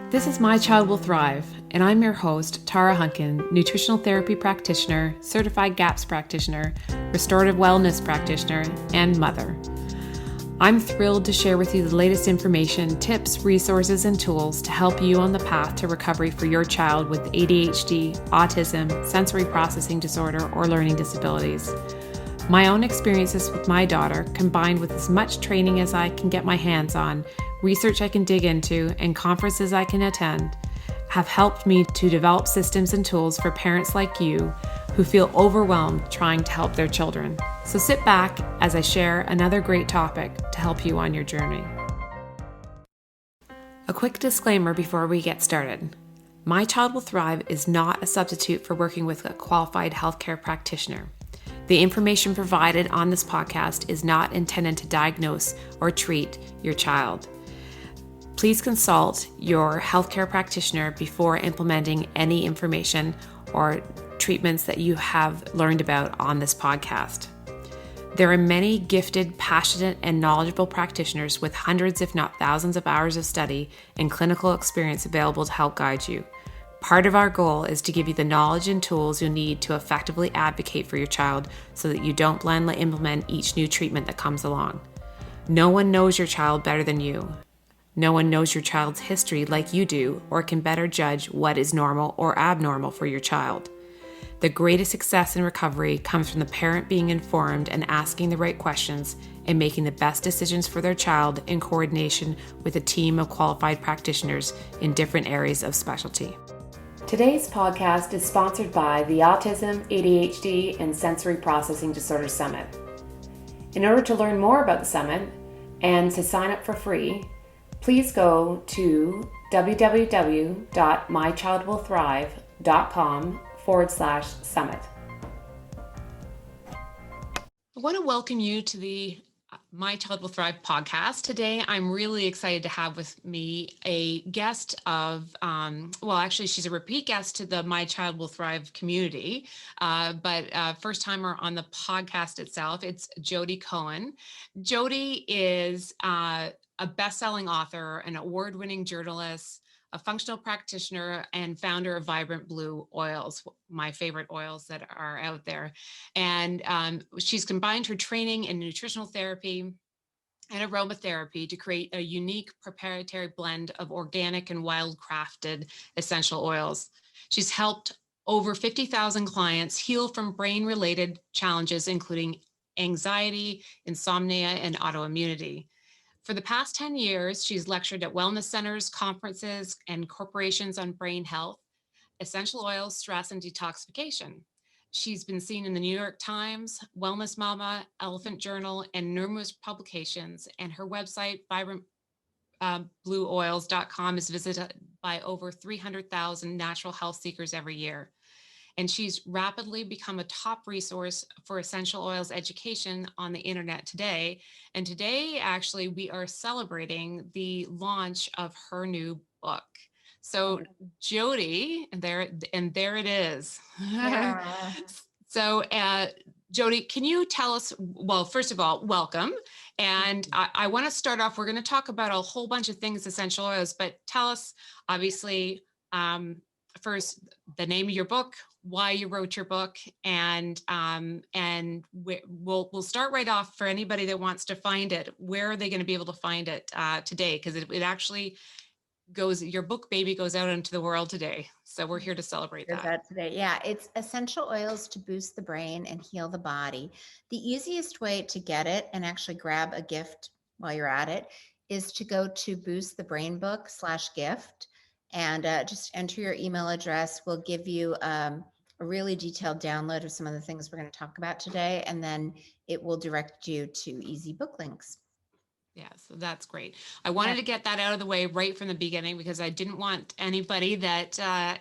This is My Child Will Thrive, and I'm your host, Tara Hunkin, nutritional therapy practitioner, certified GAPS practitioner, restorative wellness practitioner, and mother. I'm thrilled to share with you the latest information, tips, resources, and tools to help you on the path to recovery for your child with ADHD, autism, sensory processing disorder, or learning disabilities. My own experiences with my daughter, combined with as much training as I can get my hands on, research I can dig into, and conferences I can attend, have helped me to develop systems and tools for parents like you who feel overwhelmed trying to help their children. So sit back as I share another great topic to help you on your journey. A quick disclaimer before we get started. My Child Will Thrive is not a substitute for working with a qualified healthcare practitioner. The information provided on this podcast is not intended to diagnose or treat your child. Please consult your healthcare practitioner before implementing any information or treatments that you have learned about on this podcast. There are many gifted, passionate, and knowledgeable practitioners with hundreds, if not thousands, of hours of study and clinical experience available to help guide you. Part of our goal is to give you the knowledge and tools you need to effectively advocate for your child so that you don't blindly implement each new treatment that comes along. No one knows your child better than you. No one knows your child's history like you do or can better judge what is normal or abnormal for your child. The greatest success in recovery comes from the parent being informed and asking the right questions and making the best decisions for their child in coordination with a team of qualified practitioners in different areas of specialty. Today's podcast is sponsored by the Autism, ADHD, and Sensory Processing Disorder Summit. In order to learn more about the summit and to sign up for free, please go to www.mychildwillthrive.com/summit. I want to welcome you to the My Child Will Thrive podcast. Today, I'm really excited to have with me a guest of, she's a repeat guest to the My Child Will Thrive community, but first timer on the podcast itself. It's Jodi Cohen. Jodi is a best-selling author, an award-winning journalist, a functional practitioner, and founder of Vibrant Blue Oils, my favorite oils that are out there. And she's combined her training in nutritional therapy and aromatherapy to create a unique proprietary blend of organic and wild-crafted essential oils. She's helped over 50,000 clients heal from brain-related challenges, including anxiety, insomnia, and autoimmunity. For the past 10 years, she's lectured at wellness centers, conferences, and corporations on brain health, essential oils, stress, and detoxification. She's been seen in the New York Times, Wellness Mama, Elephant Journal, and numerous publications, and her website, vibrantblueoils.com, is visited by over 300,000 natural health seekers every year. And she's rapidly become a top resource for essential oils education on the internet today. And today, actually, we are celebrating the launch of her new book. So Jodi, and there it is. Yeah. So Jodi, can you tell us, well, first of all, welcome. And I want to start off, we're going to talk about a whole bunch of things, essential oils, but tell us, obviously, first, the name of your book, why you wrote your book, and we'll start right off. For anybody that wants to find it, where are they going to be able to find it today? Because it actually goes, your book baby goes out into the world today. So we're here to celebrate that. Today. Yeah, it's essential oils to boost the brain and heal the body. The easiest way to get it and actually grab a gift while you're at it is to go to boostthebrainbook.com/gift and just enter your email address. We'll give you a really detailed download of some of the things we're going to talk about today, and then it will direct you to easy book links. Yeah, so that's great. I wanted to get that out of the way right from the beginning because I didn't want anybody that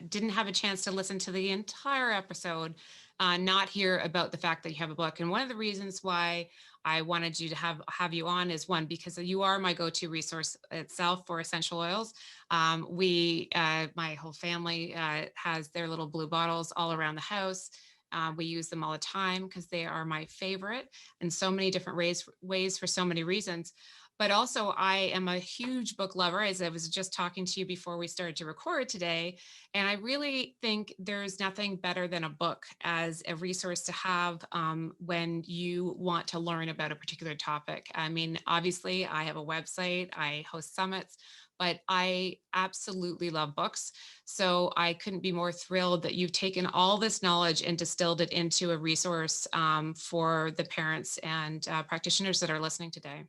didn't have a chance to listen to the entire episode not hear about the fact that you have a book. And one of the reasons why I wanted you to have you on is, one, because you are my go-to resource itself for essential oils. My whole family has their little blue bottles all around the house. We use them all the time because they are my favorite in so many different ways for so many reasons. But also, I am a huge book lover, as I was just talking to you before we started to record today. And I really think there's nothing better than a book as a resource to have when you want to learn about a particular topic. I mean, obviously, I have a website, I host summits, but I absolutely love books. So I couldn't be more thrilled that you've taken all this knowledge and distilled it into a resource for the parents and practitioners that are listening today.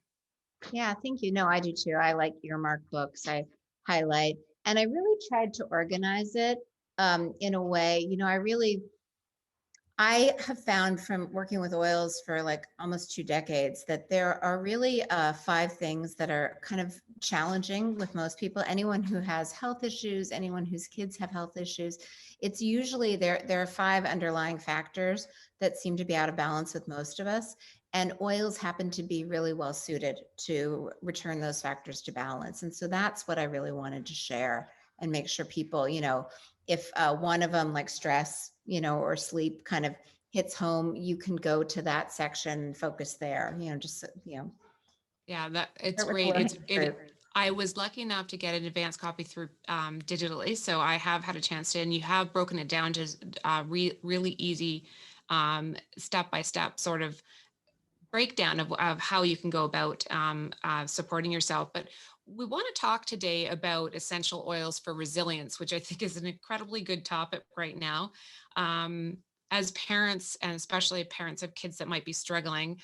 Yeah, thank you. No, I do too. I like earmark books. I highlight, and I really tried to organize it in a way. I have found from working with oils for like almost 2 decades that there are really 5 things that are kind of challenging with most people. Anyone who has health issues, anyone whose kids have health issues, it's usually there are 5 underlying factors that seem to be out of balance with most of us. And oils happen to be really well suited to return those factors to balance. And so that's what I really wanted to share and make sure people, if one of them, like stress, or sleep, kind of hits home, you can go to that section and focus there. Yeah, that it's Start with the great. low-hanging fruit. I was lucky enough to get an advanced copy through digitally, so I have had a chance to, and you have broken it down to really easy step by step sort of breakdown of how you can go about supporting yourself. But we want to talk today about essential oils for resilience, which I think is an incredibly good topic right now. As parents, and especially parents of kids that might be struggling,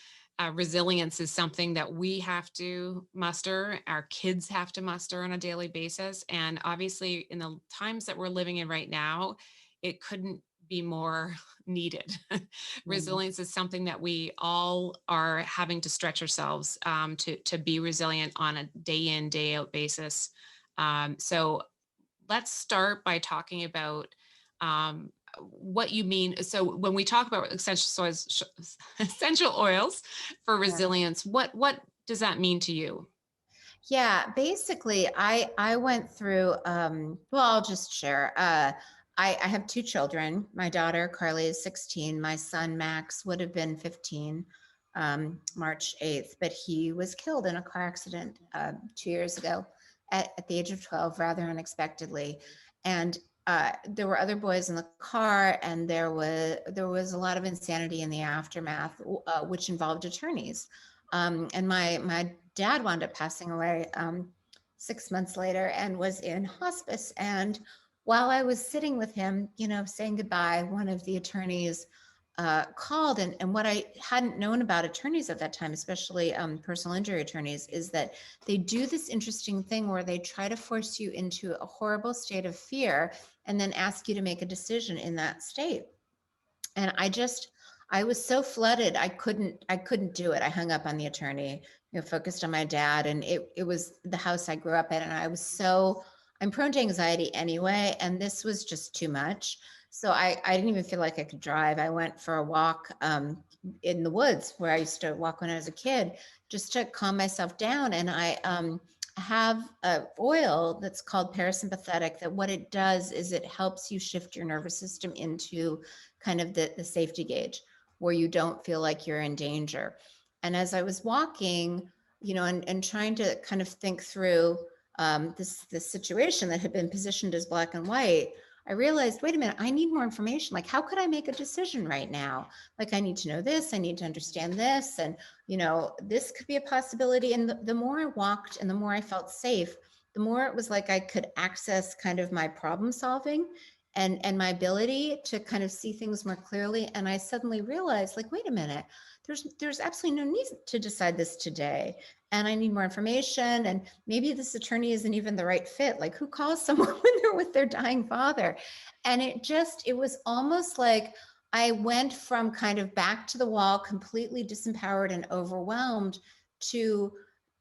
resilience is something that we have to muster, our kids have to muster on a daily basis. And obviously, in the times that we're living in right now, it couldn't be more needed. Mhm. Resilience is something that we all are having to stretch ourselves to be resilient on a day in, day out basis. So let's start by talking about um, what you mean. So when we talk about essential oils for Yeah. resilience, what does that mean to you? Yeah, basically, I went through. Well, I'll just share. I have 2 children. My daughter Carly is 16. My son Max would have been 15, March 8th, but he was killed in a car accident 2 years ago at the age of 12, rather unexpectedly. And there were other boys in the car, and there was a lot of insanity in the aftermath, which involved attorneys. And my dad wound up passing away 6 months later and was in hospice. And while I was sitting with him, saying goodbye, one of the attorneys called. And what I hadn't known about attorneys at that time, especially personal injury attorneys, is that they do this interesting thing where they try to force you into a horrible state of fear and then ask you to make a decision in that state. And I was so flooded, I couldn't do it. I hung up on the attorney, focused on my dad. And it was the house I grew up in. And I'm prone to anxiety anyway, and this was just too much. So I didn't even feel like I could drive. I went for a walk in the woods where I used to walk when I was a kid, just to calm myself down. And I have a oil that's called parasympathetic, that what it does is it helps you shift your nervous system into kind of the safety gauge where you don't feel like you're in danger. And as I was walking, and trying to kind of think through this situation that had been positioned as black and white, I realized, wait a minute, I need more information. Like, how could I make a decision right now? Like, I need to know this, I need to understand this, and this could be a possibility. And the more I walked and the more I felt safe, the more it was like I could access kind of my problem solving and my ability to kind of see things more clearly. And I suddenly realized, like, wait a minute, there's absolutely no need to decide this today. And I need more information. And maybe this attorney isn't even the right fit. Like, who calls someone when they're with their dying father? And it was almost like I went from kind of back to the wall, completely disempowered and overwhelmed, to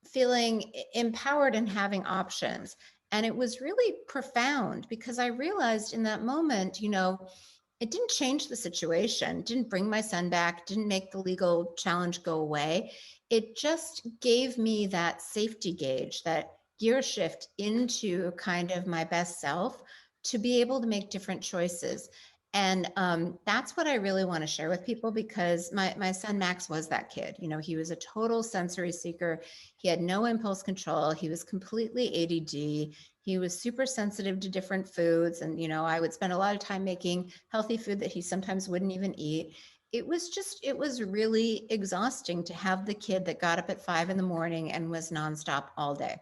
feeling empowered and having options. And it was really profound because I realized in that moment, it didn't change the situation, didn't bring my son back, didn't make the legal challenge go away. It just gave me that safety gauge, that gear shift into kind of my best self, to be able to make different choices. And that's what I really want to share with people, because my son Max was that kid. You know, he was a total sensory seeker. He had no impulse control. He was completely ADD. He was super sensitive to different foods. And, you know, I would spend a lot of time making healthy food that he sometimes wouldn't even eat. It was really exhausting to have the kid that got up at 5 in the morning and was nonstop all day.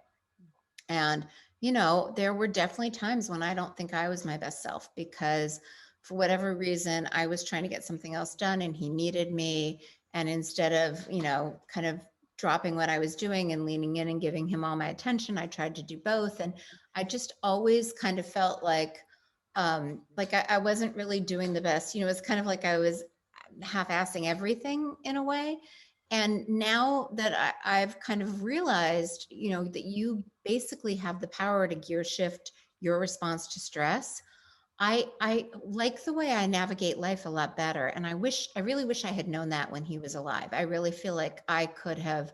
And, you know, there were definitely times when I don't think I was my best self, because for whatever reason, I was trying to get something else done and he needed me. And instead of, you know, kind of dropping what I was doing and leaning in and giving him all my attention, I tried to do both. And I just always kind of felt like I wasn't really doing the best. You know, it's kind of like I was half-assing everything in a way. And now that I've kind of realized, you know, that you basically have the power to gear shift your response to stress, I like the way I navigate life a lot better. And I really wish I had known that when he was alive. I really feel like I could have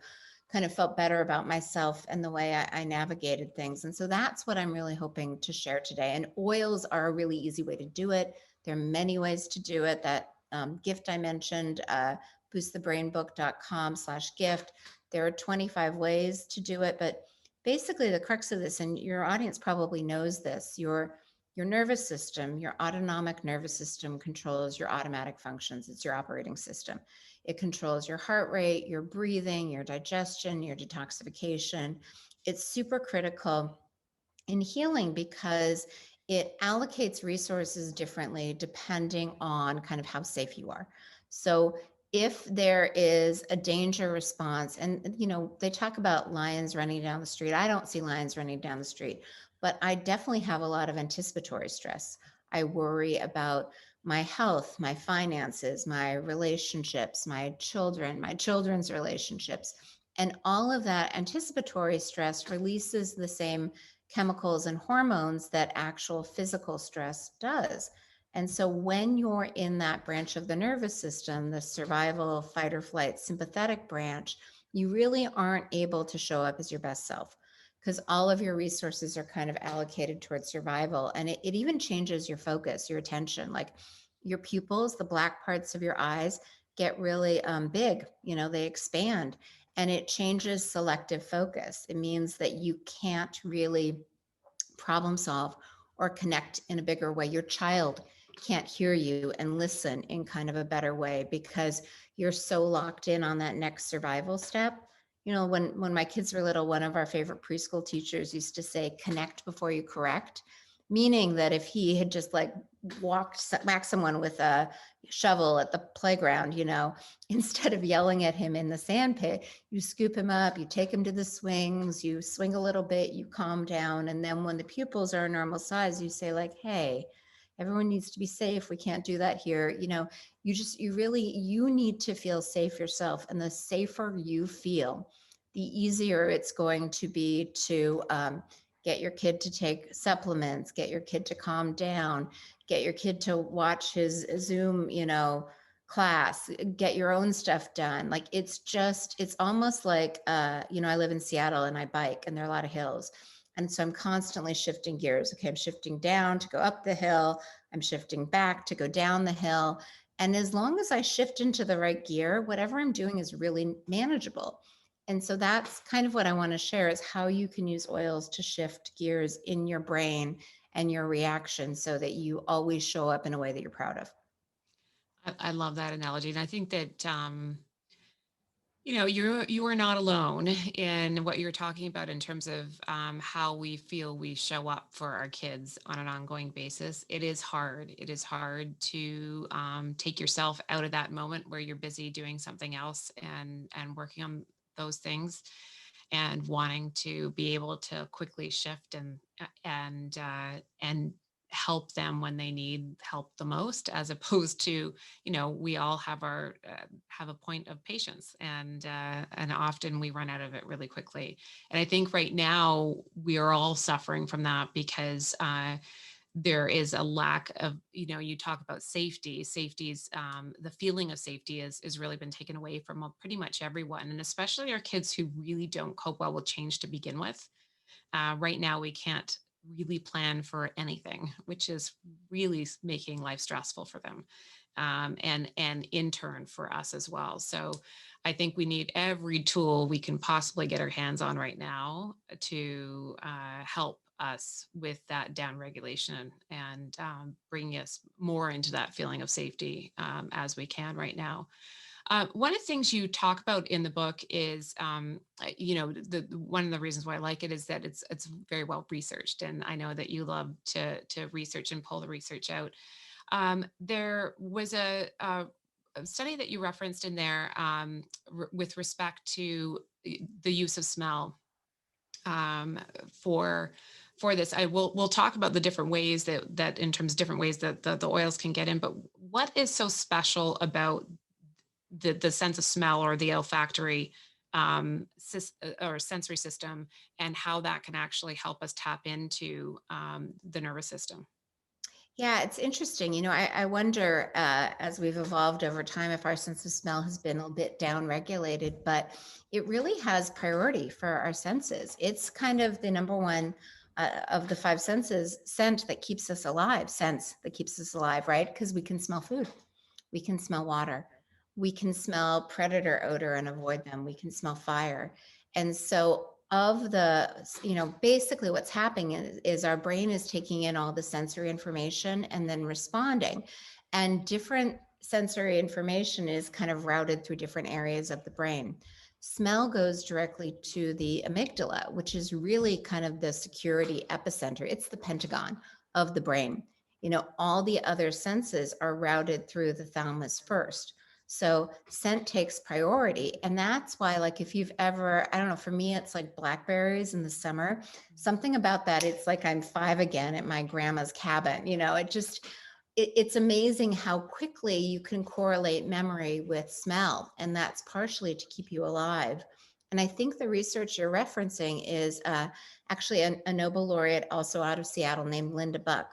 kind of felt better about myself and the way I navigated things. And so that's what I'm really hoping to share today. And oils are a really easy way to do it. There are many ways to do it. That gift I mentioned, boostthebrainbook.com/gift. There are 25 ways to do it. But basically the crux of this, and your audience probably knows this, your nervous system, your autonomic nervous system, controls your automatic functions. It's your operating system. It controls your heart rate, your breathing, your digestion, your detoxification. It's super critical in healing because it allocates resources differently depending on kind of how safe you are. So if there is a danger response, and you know, they talk about lions running down the street. I don't see lions running down the street, but I definitely have a lot of anticipatory stress. I worry about my health, my finances, my relationships, my children, my children's relationships. And all of that anticipatory stress releases the same chemicals and hormones that actual physical stress does. And so when you're in that branch of the nervous system, the survival, fight or flight, sympathetic branch, you really aren't able to show up as your best self, because all of your resources are kind of allocated towards survival. And it even changes your focus, your attention. Like your pupils, the black parts of your eyes, get really big, you know, they expand, and it changes selective focus. It means that you can't really problem solve or connect in a bigger way. Your child can't hear you and listen in kind of a better way because you're so locked in on that next survival step. You know, when my kids were little, one of our favorite preschool teachers used to say, connect before you correct, meaning that if he had just like whacked someone with a shovel at the playground, you know, instead of yelling at him in the sand pit, you scoop him up, you take him to the swings, you swing a little bit, you calm down. And then when the pupils are a normal size, you say like, hey, everyone needs to be safe. We can't do that here. You know, you need to feel safe yourself. And the safer you feel, the easier it's going to be to get your kid to take supplements, get your kid to calm down, get your kid to watch his Zoom, you know, class, get your own stuff done. Like it's almost like, you know, I live in Seattle and I bike and there are a lot of hills. And so I'm constantly shifting gears. Okay, I'm shifting down to go up the hill. I'm shifting back to go down the hill. And as long as I shift into the right gear, whatever I'm doing is really manageable. And so that's kind of what I want to share, is how you can use oils to shift gears in your brain and your reaction so that you always show up in a way that you're proud of. I love that analogy. And I think that, you are not alone in what you're talking about in terms of how we feel we show up for our kids on an ongoing basis. It is hard. It is hard to take yourself out of that moment where you're busy doing something else and working on those things, and wanting to be able to quickly shift and help them when they need help the most, as opposed to, we all have have a point of patience, and often we run out of it really quickly. And I think right now we are all suffering from that because there is a lack of, you talk about safety's the feeling of safety is really been taken away from pretty much everyone, and especially our kids who really don't cope well with change to begin with. Right now really plan for anything, which is really making life stressful for them, and in turn for us as well. So I think we need every tool we can possibly get our hands on right now to help us with that down regulation and bring us more into that feeling of safety as we can right now. One of the things you talk about in the book is, the one of the reasons why I like it is that it's very well researched, and I know that you love to research and pull the research out. There was a study that you referenced in there with respect to the use of smell um, for this. We'll talk about the different ways that in terms of different ways that the oils can get in. But what is so special about the sense of smell or the olfactory or sensory system, and how that can actually help us tap into the nervous system? Yeah, it's interesting. I wonder, as we've evolved over time, if our sense of smell has been a bit down regulated, but it really has priority for our senses. It's kind of the number one of the five senses, scent that keeps us alive, sense that keeps us alive, right? Because we can smell food, we can smell water, we can smell predator odor and avoid them, we can smell fire. And so, basically what's happening is our brain is taking in all the sensory information and then responding. And different sensory information is kind of routed through different areas of the brain. Smell goes directly to the amygdala, which is really kind of the security epicenter. It's the Pentagon of the brain. All the other senses are routed through the thalamus first. So scent takes priority. And that's why, like, if you've ever, I don't know, for me, it's like blackberries in the summer, something about that. It's like I'm five again at my grandma's cabin. It's amazing how quickly you can correlate memory with smell. And that's partially to keep you alive. And I think the research you're referencing is actually a Nobel laureate, also out of Seattle, named Linda Buck,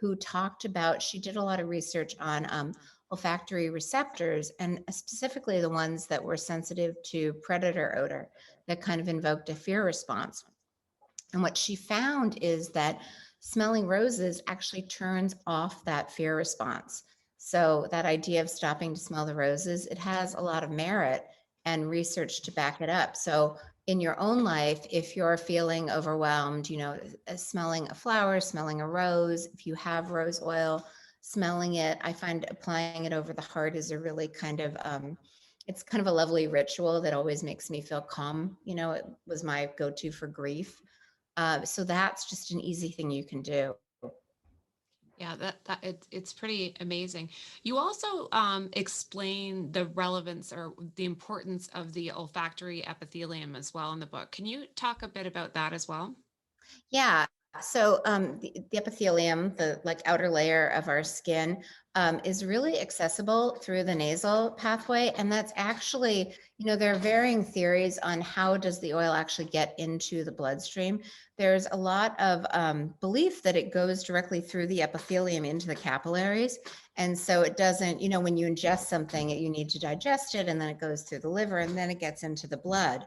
who talked about, she did a lot of research on olfactory receptors, and specifically the ones that were sensitive to predator odor that kind of invoked a fear response. And what she found is that smelling roses actually turns off that fear response. So that idea of stopping to smell the roses, it has a lot of merit and research to back it up. So in your own life, if you're feeling overwhelmed, smelling a flower, smelling a rose, if you have rose oil, smelling it, I find applying it over the heart is a really kind of it's kind of a lovely ritual that always makes me feel calm. It was my go-to for grief. So that's just an easy thing you can do. Yeah, it's pretty amazing. You also explain the relevance or the importance of the olfactory epithelium as well in the book. Can you talk a bit about that as well? Yeah. So the epithelium, the like outer layer of our skin, is really accessible through the nasal pathway, and that's actually, there are varying theories on how does the oil actually get into the bloodstream. There's a lot of belief that it goes directly through the epithelium into the capillaries, and so it doesn't. When you ingest something, you need to digest it, and then it goes through the liver, and then it gets into the blood.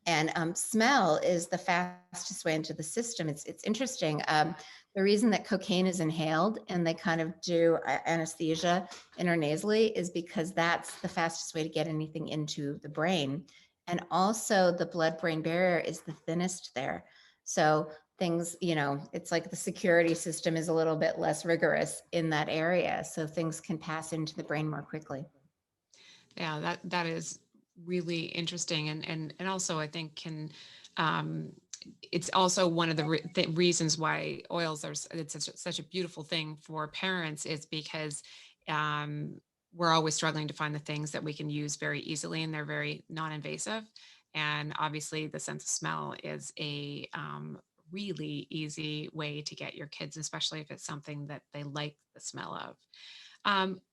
And smell is the fastest way into the system. It's interesting. The reason that cocaine is inhaled and they kind of do anesthesia intranasally is because that's the fastest way to get anything into the brain. And also the blood-brain barrier is the thinnest there. So things, it's like the security system is a little bit less rigorous in that area. So things can pass into the brain more quickly. Yeah, that is really interesting, and also I think can um, it's also one of the reasons why oils are it's such a beautiful thing for parents is because um, we're always struggling to find the things that we can use very easily and they're very non-invasive. And obviously, the sense of smell is a really easy way to get your kids, especially if it's something that they like the smell of.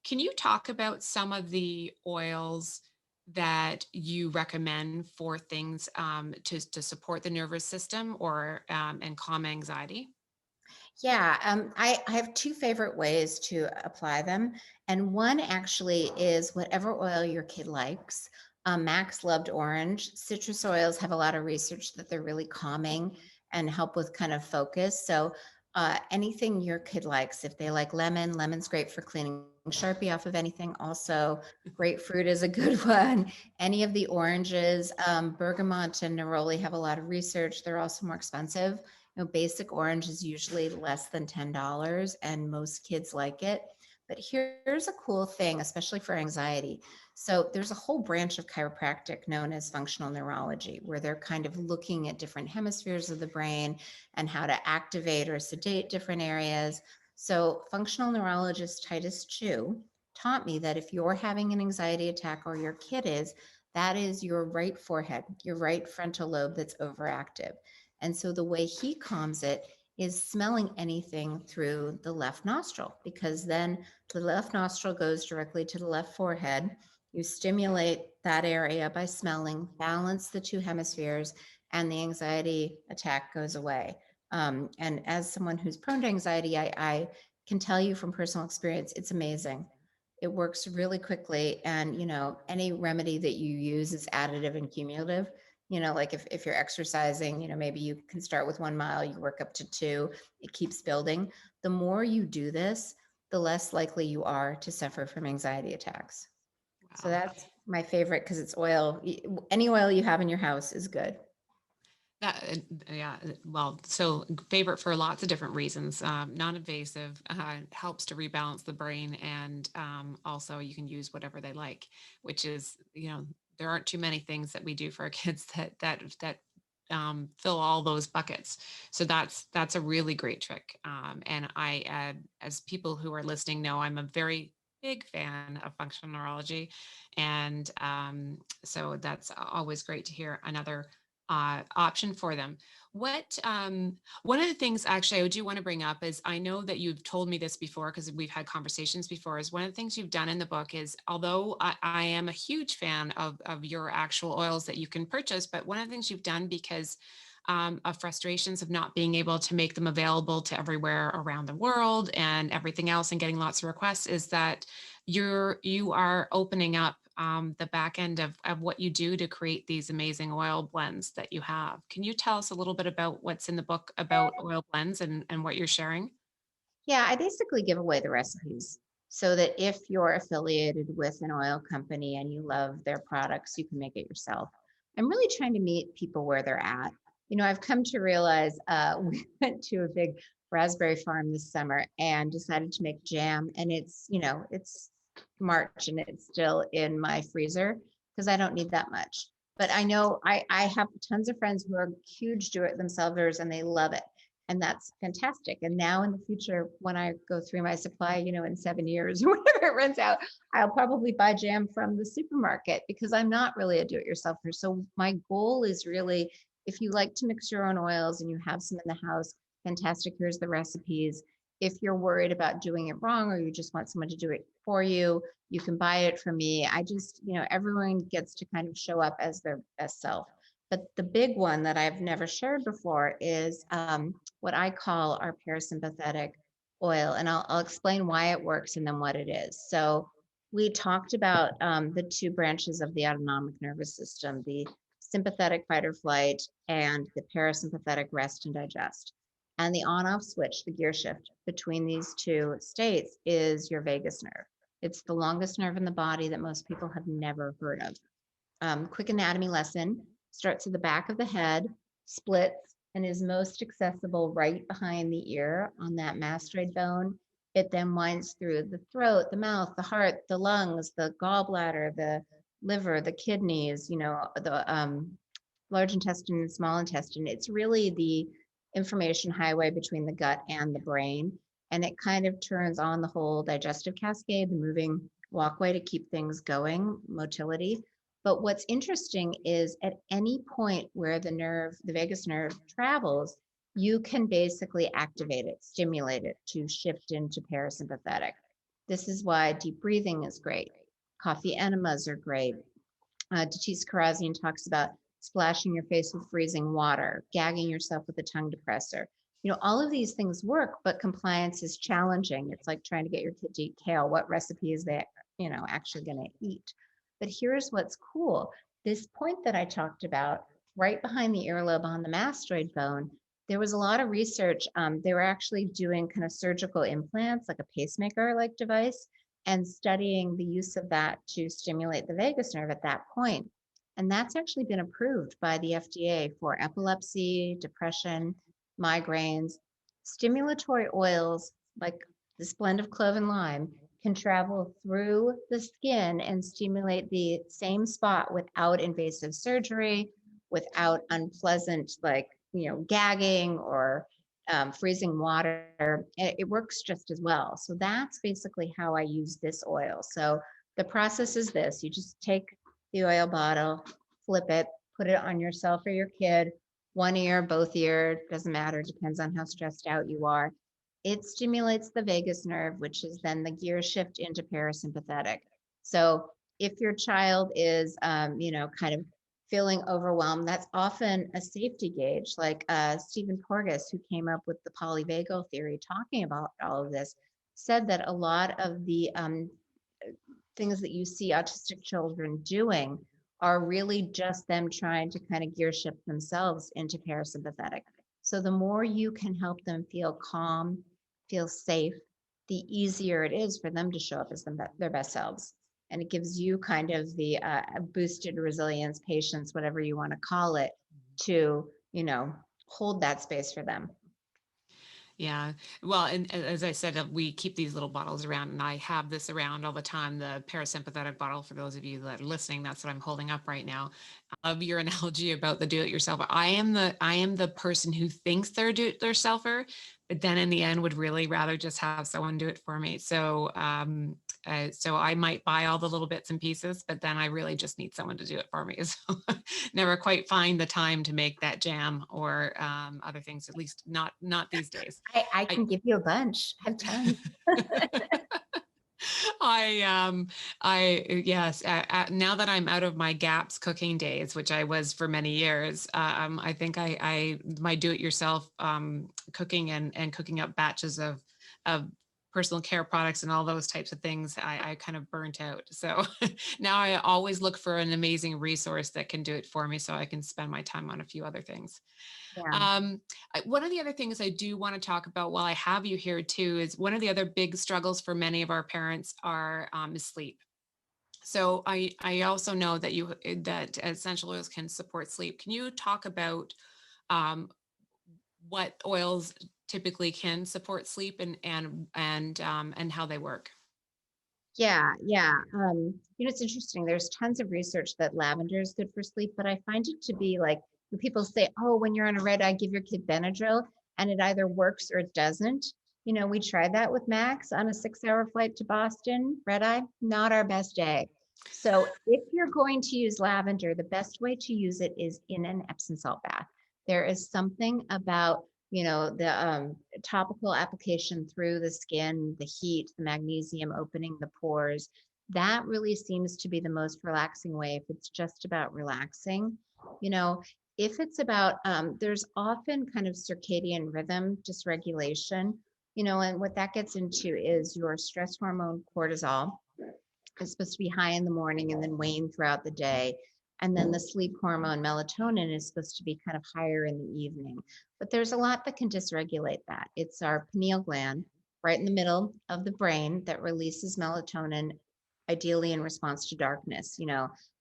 Can you talk about some of the oils that you recommend for things to support the nervous system or and calm anxiety? Yeah, I have two favorite ways to apply them. And one actually is whatever oil your kid likes. Max loved orange. Citrus oils have a lot of research that they're really calming and help with kind of focus. So anything your kid likes, if they like lemon, lemon's great for cleaning Sharpie off of anything. Also, grapefruit is a good one. Any of the oranges, bergamot and neroli have a lot of research. They're also more expensive. Basic orange is usually less than $10, and most kids like it. But here's a cool thing, especially for anxiety. So there's a whole branch of chiropractic known as functional neurology, where they're kind of looking at different hemispheres of the brain and how to activate or sedate different areas. So functional neurologist Titus Chu taught me that if you're having an anxiety attack or your kid is, that is your right forehead, your right frontal lobe that's overactive. And so the way he calms it is smelling anything through the left nostril, because then the left nostril goes directly to the left forehead. You stimulate that area by smelling, balance the two hemispheres, and the anxiety attack goes away. And as someone who's prone to anxiety, I can tell you from personal experience, it's amazing. It works really quickly. And, any remedy that you use is additive and cumulative. Like if you're exercising, maybe you can start with 1 mile, you work up to 2, it keeps building. The more you do this, the less likely you are to suffer from anxiety attacks. So Wow. that's my favorite because it's oil. Any oil you have in your house is good. That, yeah, well, so favorite for lots of different reasons. Non-invasive helps to rebalance the brain, and also you can use whatever they like, which is, there aren't too many things that we do for our kids that fill all those buckets. So that's a really great trick. And as people who are listening know, I'm a very big fan of functional neurology, and so that's always great to hear another option for them. One of the things actually I do want to bring up is, I know that you've told me this before because we've had conversations before, is one of the things you've done in the book is, although I am a huge fan of your actual oils that you can purchase, but one of the things you've done because of frustrations of not being able to make them available to everywhere around the world and everything else and getting lots of requests, is that you are opening up the back end of what you do to create these amazing oil blends that you have. Can you tell us a little bit about what's in the book about oil blends and what you're sharing? Yeah, I basically give away the recipes so that if you're affiliated with an oil company and you love their products, you can make it yourself. I'm really trying to meet people where they're at. I've come to realize we went to a big raspberry farm this summer and decided to make jam. And it's March and it's still in my freezer because I don't need that much. But I know I have tons of friends who are huge do-it-themselvers and they love it. And that's fantastic. And now in the future, when I go through my supply, in 7 years or whenever it runs out, I'll probably buy jam from the supermarket because I'm not really a do-it-yourselfer. So my goal is really, if you like to mix your own oils and you have some in the house, fantastic. Here's the recipes. If you're worried about doing it wrong or you just want someone to do it for you, you can buy it from me. I just, everyone gets to kind of show up as their best self. But the big one that I've never shared before is what I call our parasympathetic oil. And I'll explain why it works and then what it is. So we talked about the two branches of the autonomic nervous system, the sympathetic fight or flight and the parasympathetic rest and digest. And the on-off switch, the gear shift between these two states is your vagus nerve. It's the longest nerve in the body that most people have never heard of. Quick anatomy lesson: starts at the back of the head, splits, and is most accessible right behind the ear on that mastoid bone. It then winds through the throat, the mouth, the heart, the lungs, the gallbladder, the liver, the kidneys, the large intestine and small intestine. It's really the information highway between the gut and the brain. And it kind of turns on the whole digestive cascade, the moving walkway to keep things going, motility. But what's interesting is at any point where the vagus nerve travels, you can basically activate it, stimulate it to shift into parasympathetic. This is why deep breathing is great. Coffee enemas are great. Tatis Karazian talks about splashing your face with freezing water, gagging yourself with a tongue depressor. All of these things work, but compliance is challenging. It's like trying to get your kid to eat kale. What recipe is they, actually going to eat? But here's what's cool. This point that I talked about, right behind the earlobe on the mastoid bone, there was a lot of research. They were actually doing kind of surgical implants, like a pacemaker like device, and studying the use of that to stimulate the vagus nerve at that point. And that's actually been approved by the FDA for epilepsy, depression, migraines. Stimulatory oils like this blend of clove and lime can travel through the skin and stimulate the same spot without invasive surgery, without unpleasant, like, gagging or freezing water. It works just as well. So that's basically how I use this oil. So the process is this: you just take the oil bottle, flip it, put it on yourself or your kid, one ear, both ear, doesn't matter, depends on how stressed out you are. It stimulates the vagus nerve, which is then the gear shift into parasympathetic. So if your child is, kind of feeling overwhelmed, that's often a safety gauge. Like Stephen Porges, who came up with the polyvagal theory, talking about all of this, said that a lot of the things that you see autistic children doing are really just them trying to kind of gear shift themselves into parasympathetic. So the more you can help them feel calm, feel safe, the easier it is for them to show up as their best selves. And it gives you kind of the boosted resilience, patience, whatever you want to call it, to, hold that space for them. Yeah. Well, and as I said, we keep these little bottles around, and I have this around all the time, the parasympathetic bottle. For those of you that are listening, that's what I'm holding up right now. Of your analogy about the do-it-yourself, I am the person who thinks they're do-it-yourselfer, but then in the end would really rather just have someone do it for me. So I might buy all the little bits and pieces, but then I really just need someone to do it for me. So never quite find the time to make that jam or other things, at least not these days. I can give you a bunch. I have tons. Yes, now that I'm out of my gaps cooking days, which I was for many years, I think my do-it-yourself cooking and cooking up batches of personal care products and all those types of things, I kind of burnt out. So now I always look for an amazing resource that can do it for me so I can spend my time on a few other things. Yeah. One of the other things I do want to talk about while I have you here too is one of the other big struggles for many of our parents is sleep. So I also know that essential oils can support sleep. Can you talk about um, what oils typically can support sleep and how they work? Yeah, yeah. It's interesting. There's tons of research that lavender is good for sleep, but I find it to be like when people say, "Oh, when you're on a red eye, give your kid Benadryl," and it either works or it doesn't. We tried that with Max on a 6-hour flight to Boston. Red eye, not our best day. So if you're going to use lavender, the best way to use it is in an Epsom salt bath. There is something about the topical application through the skin, the heat, the magnesium opening the pores. That really seems to be the most relaxing way if it's just about relaxing. You know, if it's about, there's often kind of circadian rhythm dysregulation, and what that gets into is your stress hormone cortisol is supposed to be high in the morning and then wane throughout the day. And then the sleep hormone melatonin is supposed to be kind of higher in the evening. But there's a lot that can dysregulate that. It's our pineal gland right in the middle of the brain that releases melatonin, ideally in response to darkness.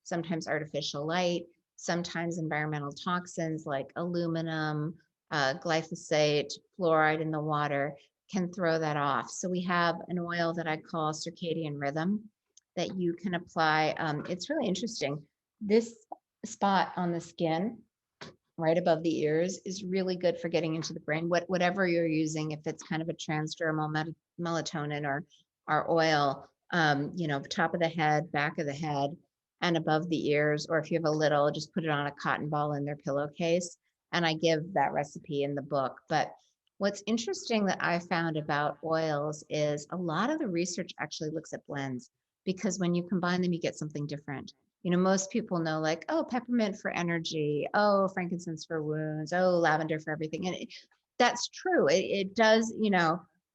Sometimes artificial light, sometimes environmental toxins like aluminum, glyphosate, fluoride in the water can throw that off. So we have an oil that I call Circadian Rhythm that you can apply. It's really interesting. This spot on the skin, right above the ears, is really good for getting into the brain. Whatever you're using, if it's kind of a transdermal melatonin or oil, top of the head, back of the head, and above the ears, or if you have a little, just put it on a cotton ball in their pillowcase. And I give that recipe in the book. But what's interesting that I found about oils is a lot of the research actually looks at blends, because when you combine them, you get something different. Most people know, like, oh, peppermint for energy, oh, frankincense for wounds, oh, lavender for everything. And that's true. It does,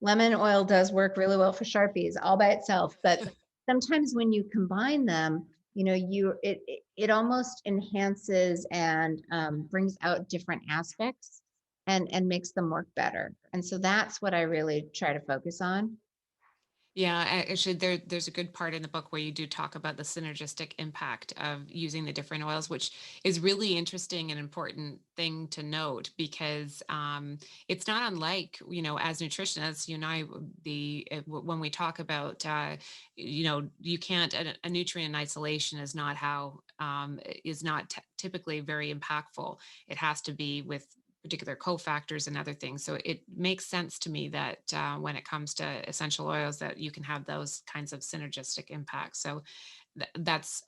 lemon oil does work really well for Sharpies all by itself. But sometimes when you combine them, it almost enhances and brings out different aspects and makes them work better. And so that's what I really try to focus on. Yeah, actually, there's a good part in the book where you do talk about the synergistic impact of using the different oils, which is really interesting and important thing to note because it's not unlike, as nutritionists, you and I, when we talk about, you can't, a nutrient in isolation is not how, is not typically very impactful. It has to be with particular cofactors and other things. So it makes sense to me that when it comes to essential oils, that you can have those kinds of synergistic impacts. So that's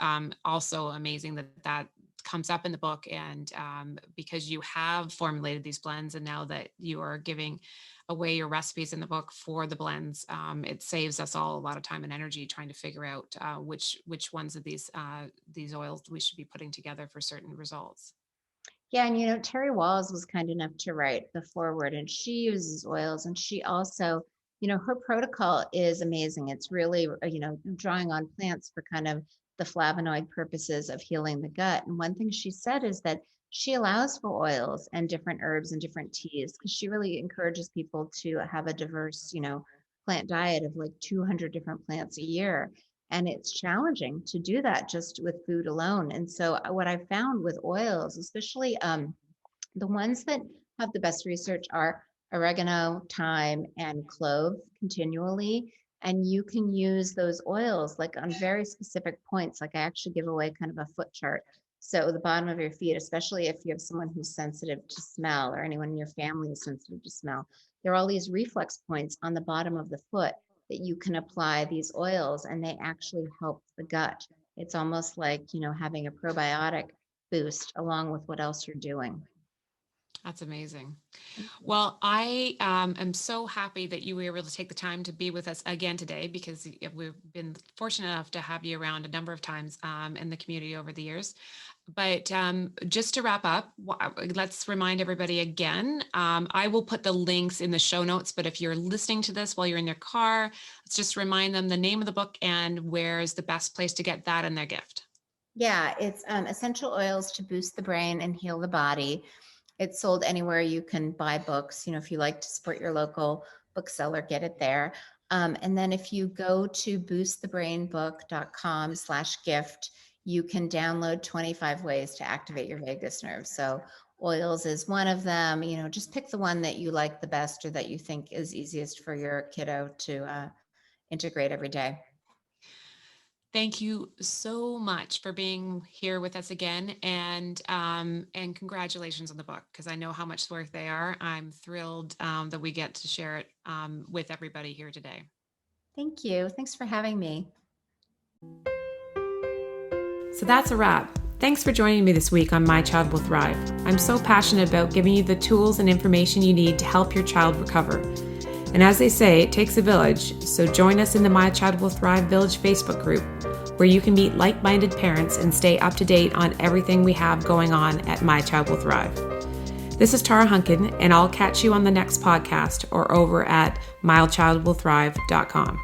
also amazing that comes up in the book. And because you have formulated these blends, and now that you are giving away your recipes in the book for the blends, it saves us all a lot of time and energy trying to figure out which ones of these oils we should be putting together for certain results. Yeah, and Terry Walls was kind enough to write the foreword, and she uses oils, and she also, her protocol is amazing. It's really, drawing on plants for kind of the flavonoid purposes of healing the gut. And one thing she said is that she allows for oils and different herbs and different teas because she really encourages people to have a diverse, plant diet of like 200 different plants a year. And it's challenging to do that just with food alone. And so what I found with oils, especially the ones that have the best research, are oregano, thyme, and clove continually. And you can use those oils like on very specific points. Like I actually give away kind of a foot chart. So the bottom of your feet, especially if you have someone who's sensitive to smell or anyone in your family is sensitive to smell, there are all these reflex points on the bottom of the foot that you can apply these oils, and they actually help the gut. It's almost like, having a probiotic boost along with what else you're doing. That's amazing. Well, I am so happy that you were able to take the time to be with us again today, because we've been fortunate enough to have you around a number of times in the community over the years. But just to wrap up, let's remind everybody again. I will put the links in the show notes, but if you're listening to this while you're in your car, let's just remind them the name of the book and where's the best place to get that and their gift. Yeah, it's essential oils to boost the brain and heal the body. It's sold anywhere you can buy books. If you like to support your local bookseller, get it there. And then if you go to boostthebrainbook.com/gift, you can download 25 ways to activate your vagus nerve. So oils is one of them. Just pick the one that you like the best or that you think is easiest for your kiddo to integrate every day. Thank you so much for being here with us again, and congratulations on the book, because I know how much work they are. I'm thrilled that we get to share it with everybody here today. Thank you. Thanks for having me. So that's a wrap. Thanks for joining me this week on My Child Will Thrive. I'm so passionate about giving you the tools and information you need to help your child recover. And as they say, it takes a village, so join us in the My Child Will Thrive Village Facebook group, where you can meet like-minded parents and stay up to date on everything we have going on at My Child Will Thrive. This is Tara Hunkin, and I'll catch you on the next podcast or over at mychildwillthrive.com.